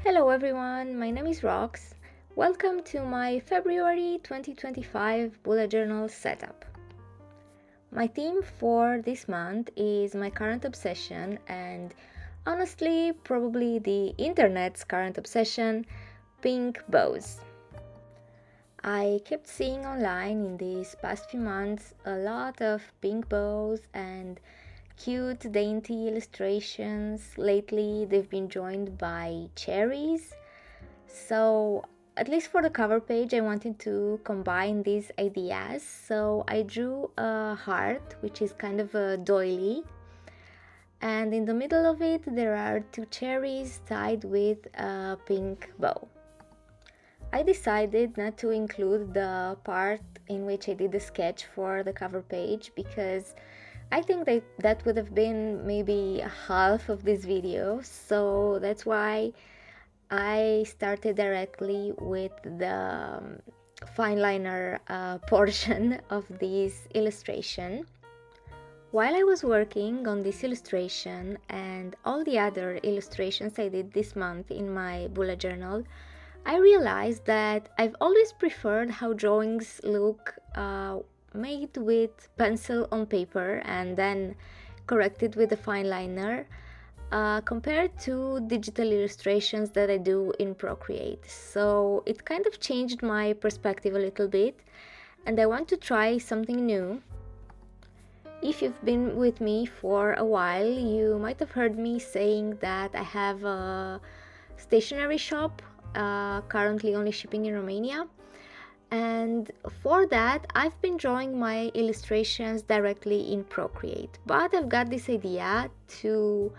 Hello everyone, my name is Rox. Welcome to my February 2025 bullet journal setup. My theme for this month is my current obsession and honestly probably the internet's current obsession, pink bows. I kept seeing online in these past few months a lot of pink bows and cute dainty illustrations. Lately they've been joined by cherries. So at least for the cover page I wanted to combine these ideas. So I drew a heart which is kind of a doily, and in the middle of it there are two cherries tied with a pink bow. I decided not to include the part in which I did the sketch for the cover page because I think that would have been maybe half of this video, so that's why I started directly with the fine liner portion of this illustration. While I was working on this illustration and all the other illustrations I did this month in my bullet journal, I realized that I've always preferred how drawings look made with pencil on paper and then corrected with a fine liner compared to digital illustrations that I do in Procreate. So it kind of changed my perspective a little bit, and I want to try something new. If you've been with me for a while, you might have heard me saying that I have a stationery shop, currently only shipping in Romania. And for that I've been drawing my illustrations directly in Procreate, but I've got this idea to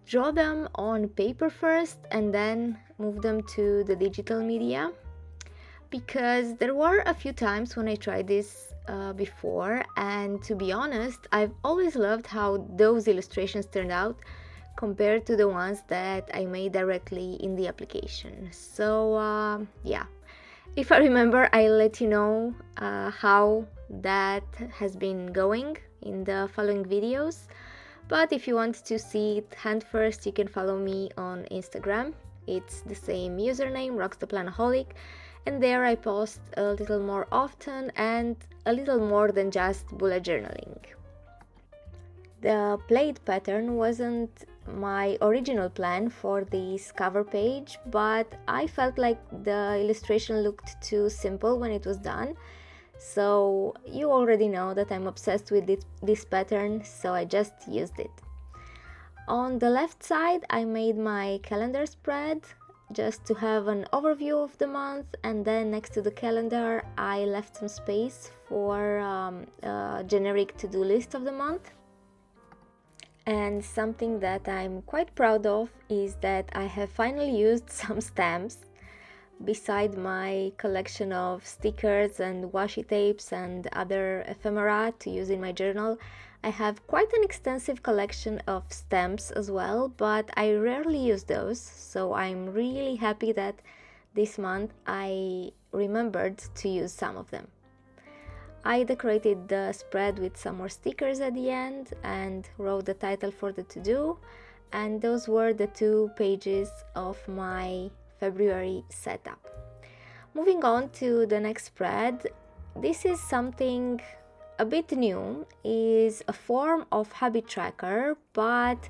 draw them on paper first and then move them to the digital media, because there were a few times when I tried this before, and to be honest I've always loved how those illustrations turned out compared to the ones that I made directly in the application. So yeah, if I remember, I'll let you know how that has been going in the following videos. But if you want to see it hand first, you can follow me on Instagram. It's the same username, RoxThePlanaholic, and there I post a little more often and a little more than just bullet journaling. The plate pattern wasn't my original plan for this cover page, but I felt like the illustration looked too simple when it was done. So you already know that I'm obsessed with this pattern, so I just used it. On the left side I made my calendar spread just to have an overview of the month, and then next to the calendar I left some space for a generic to-do list of the month. And something that I'm quite proud of is that I have finally used some stamps. Beside my collection of stickers and washi tapes and other ephemera to use in my journal, I have quite an extensive collection of stamps as well, but I rarely use those, so I'm really happy that this month I remembered to use some of them. I decorated the spread with some more stickers at the end and wrote the title for the to-do, and those were the 2 pages of my February setup. Moving on to the next spread, this is something a bit new. Is a form of habit tracker, but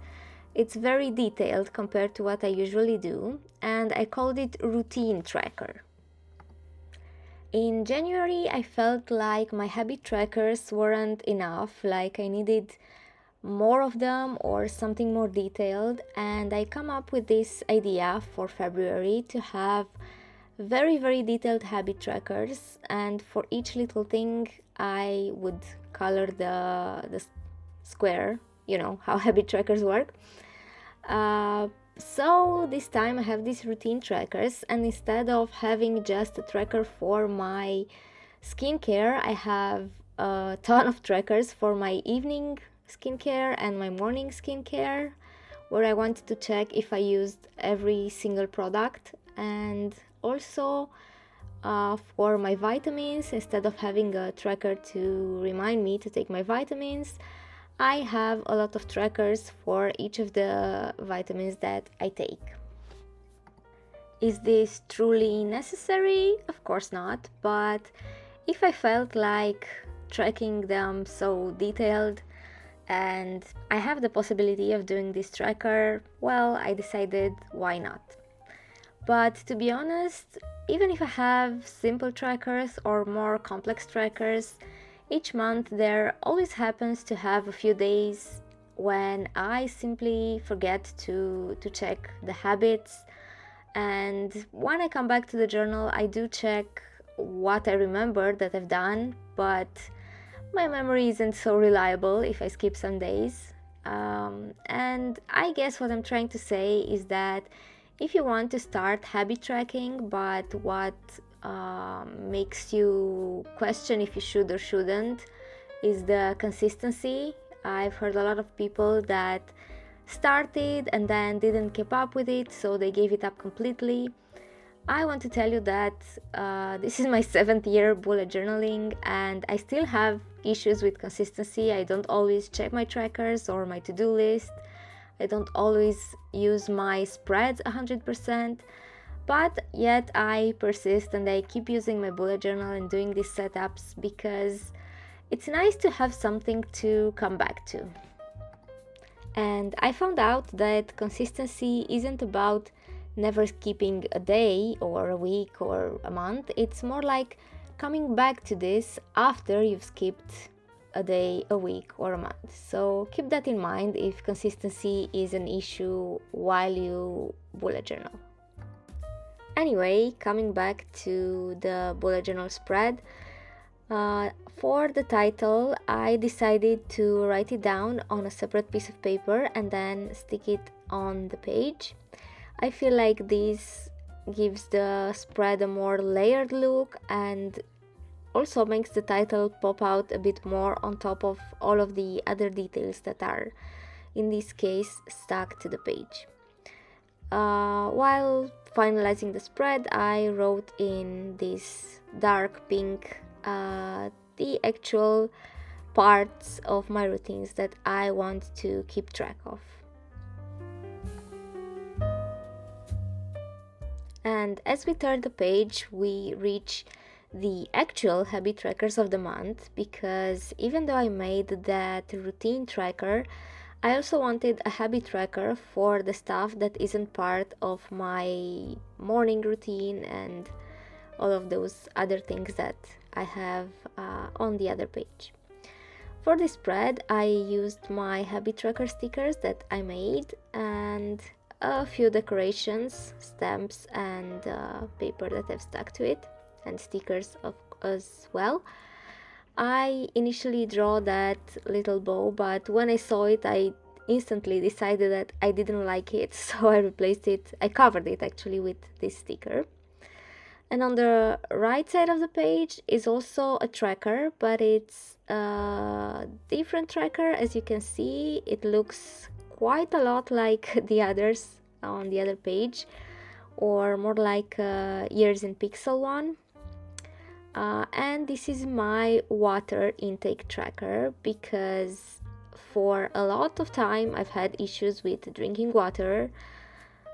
it's very detailed compared to what I usually do, and I called it routine tracker. In January, I felt like my habit trackers weren't enough, like I needed more of them or something more detailed, and I come up with this idea for February to have very detailed habit trackers, and for each little thing I would color the square, you know how habit trackers work. So this time I have these routine trackers, and instead of having just a tracker for my skincare, I have a ton of trackers for my evening skincare and my morning skincare, where I wanted to check if I used every single product, and also for my vitamins, instead of having a tracker to remind me to take my vitamins, I have a lot of trackers for each of the vitamins that I take. Is this truly necessary? Of course not, but if I felt like tracking them so detailed and I have the possibility of doing this tracker, well, I decided why not. But to be honest, even if I have simple trackers or more complex trackers, each month there always happens to have a few days when I simply forget to check the habits. And when I come back to the journal, I do check what I remember that I've done, but my memory isn't so reliable if I skip some days. And I guess what I'm trying to say is that if you want to start habit tracking, but what makes you question if you should or shouldn't is the consistency. I've heard a lot of people that started and then didn't keep up with it, so they gave it up completely. I want to tell you that this is my 7th year bullet journaling and I still have issues with consistency. I don't always check my trackers or my to-do list. I don't always use my spreads 100%, but yet I persist and I keep using my bullet journal and doing these setups because it's nice to have something to come back to. And I found out that consistency isn't about never skipping a day or a week or a month. It's more like coming back to this after you've skipped a day, a week, or a month. So keep that in mind if consistency is an issue while you bullet journal. Anyway, coming back to the bullet journal spread, for the title, I decided to write it down on a separate piece of paper and then stick it on the page. I feel like this gives the spread a more layered look and also makes the title pop out a bit more on top of all of the other details that are, in this case, stuck to the page. While finalizing the spread, I wrote in this dark pink the actual parts of my routines that I want to keep track of. And as we turn the page, we reach the actual habit trackers of the month, because even though I made that routine tracker, I also wanted a habit tracker for the stuff that isn't part of my morning routine and all of those other things that I have on the other page. For this spread, I used my habit tracker stickers that I made and a few decorations, stamps and paper that I've stuck to it, and stickers as well. I initially draw that little bow, but when I saw it, I instantly decided that I didn't like it, so I covered it actually with this sticker. And on the right side of the page is also a tracker, but it's a different tracker. As you can see, it looks quite a lot like the others on the other page, or more like years in pixel one. And this is my water intake tracker, because for a lot of time I've had issues with drinking water,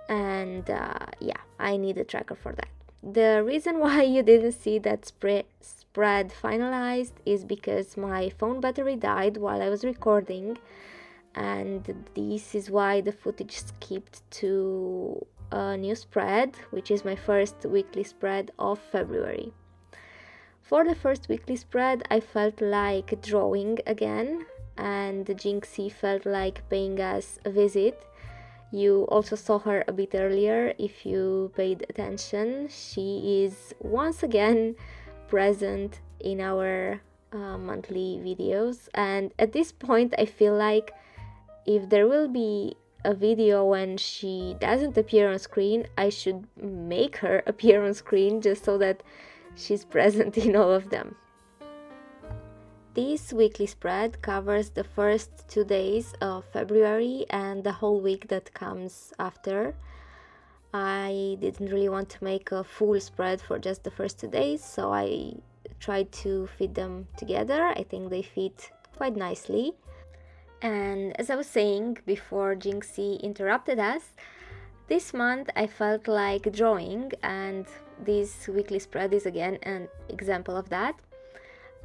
and I need a tracker for that. The reason why you didn't see that spread finalized is because my phone battery died while I was recording, and this is why the footage skipped to a new spread, which is my first weekly spread of February. For the first weekly spread, I felt like drawing again, and Jinxie felt like paying us a visit. You also saw her a bit earlier if you paid attention. She is once again present in our monthly videos, and at this point I feel like if there will be a video when she doesn't appear on screen, I should make her appear on screen just so that she's present in all of them. This weekly spread covers the first 2 days of February and the whole week that comes after. I didn't really want to make a full spread for just the first 2 days, so I tried to fit them together. I think they fit quite nicely. And as I was saying before Jinxie interrupted us, This month I felt like drawing, and this weekly spread is again an example of that.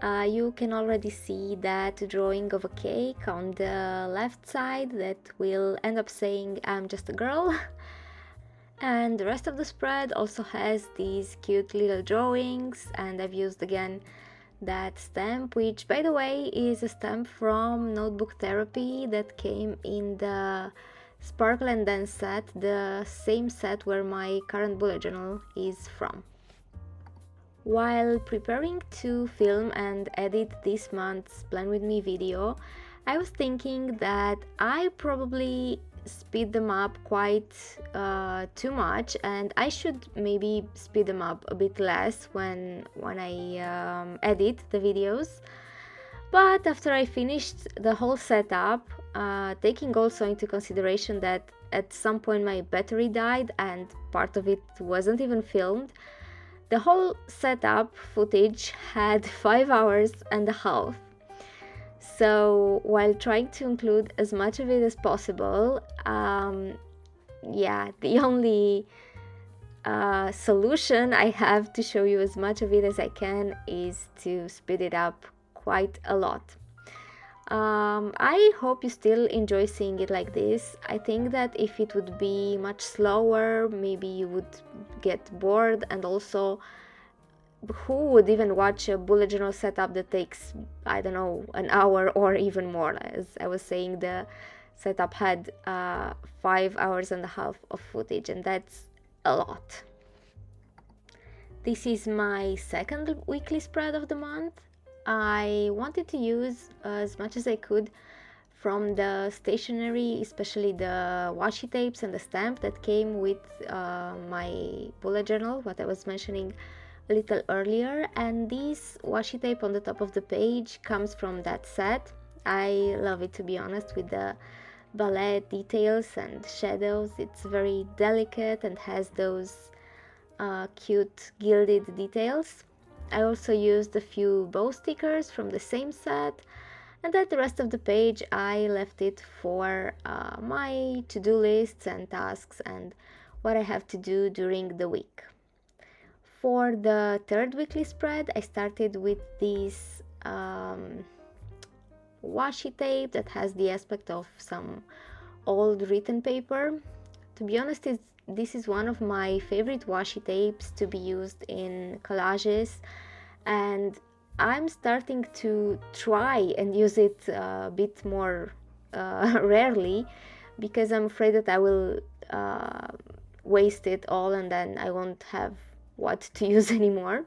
You can already see that drawing of a cake on the left side that will end up saying I'm just a girl. And the rest of the spread also has these cute little drawings, and I've used again that stamp, which by the way is a stamp from Notebook Therapy that came in the Sparkle and Dance set, the same set where my current bullet journal is from. While preparing to film and edit this month's Plan With Me video, I was thinking that I probably speed them up quite too much, and I should maybe speed them up a bit less when I edit the videos. But after I finished the whole setup, taking also into consideration that at some point my battery died and part of it wasn't even filmed, the whole setup footage had 5 hours and a half. So while trying to include as much of it as possible, the only solution I have to show you as much of it as I can is to speed it up quite a lot. I hope you still enjoy seeing it like this. I think that if it would be much slower, maybe you would get bored, and also who would even watch a bullet journal setup that takes, I don't know, an hour or even more? As I was saying, the setup had 5 hours and a half of footage, and that's a lot. This is my second weekly spread of the month. I wanted to use as much as I could from the stationery, especially the washi tapes and the stamp that came with my bullet journal, what I was mentioning a little earlier. And this washi tape on the top of the page comes from that set. I love it, to be honest, with the ballet details and shadows. It's very delicate and has those cute gilded details. I also used a few bow stickers from the same set, and then the rest of the page I left it for my to-do lists and tasks and what I have to do during the week. For the third weekly spread, I started with this washi tape that has the aspect of some old written paper. To be honest, this is one of my favorite washi tapes to be used in collages, and I'm starting to try and use it a bit more rarely, because I'm afraid that I will waste it all and then I won't have what to use anymore.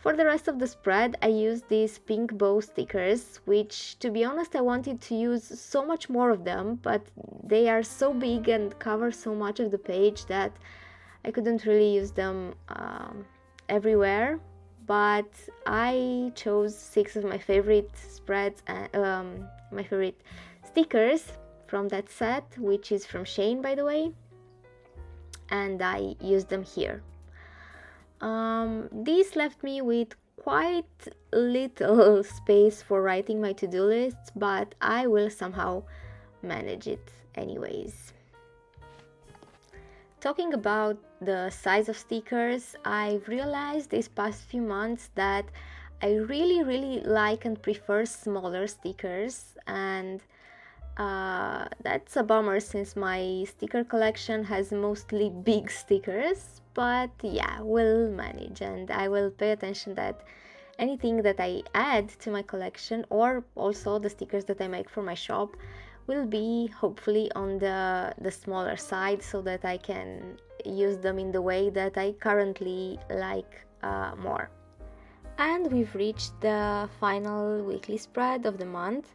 For the rest of the spread, I used these pink bow stickers, which, to be honest, I wanted to use so much more of them, but they are so big and cover so much of the page that I couldn't really use them everywhere. But I chose 6 of my favorite spreads, my favorite stickers from that set, which is from Shein, by the way, and I used them here. This left me with quite little space for writing my to-do lists, but I will somehow manage it anyways. Talking about the size of stickers, I've realized these past few months that I really like and prefer smaller stickers, and that's a bummer since my sticker collection has mostly big stickers. But yeah, we'll manage, and I will pay attention that anything that I add to my collection, or also the stickers that I make for my shop, will be hopefully on the smaller side, so that I can use them in the way that I currently like more. And we've reached the final weekly spread of the month.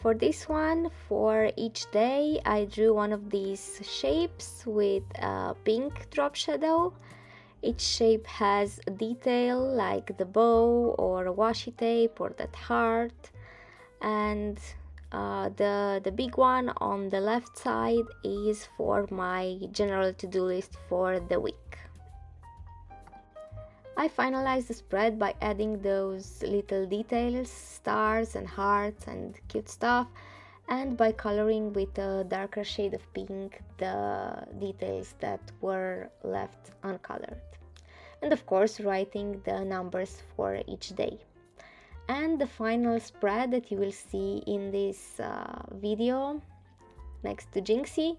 For this one, for each day, I drew one of these shapes with a pink drop shadow. Each shape has a detail like the bow or a washi tape or that heart, and the big one on the left side is for my general to-do list for the week. I finalized the spread by adding those little details, stars and hearts and cute stuff, and by coloring with a darker shade of pink the details that were left uncolored. And of course, writing the numbers for each day. And the final spread that you will see in this video next to Jinxie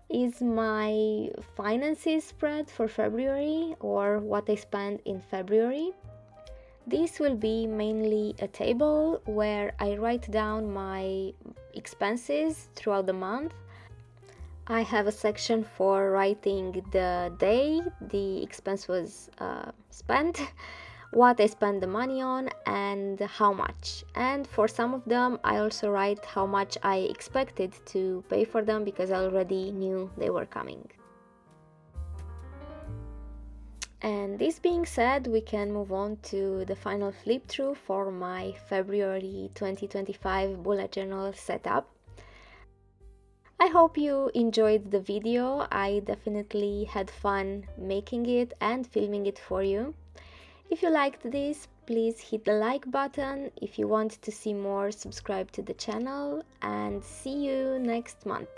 is my finances spread for February, or what I spent in February. This will be mainly a table where I write down my expenses throughout the month. I have a section for writing the day the expense was spent, what I spent the money on, and how much. And for some of them I also write how much I expected to pay for them, because I already knew they were coming. And this being said, we can move on to the final flip through for my February 2025 bullet journal setup. I hope you enjoyed the video. I definitely had fun making it and filming it for you. If you liked this, please hit the like button. If you want to see more, subscribe to the channel, and see you next month.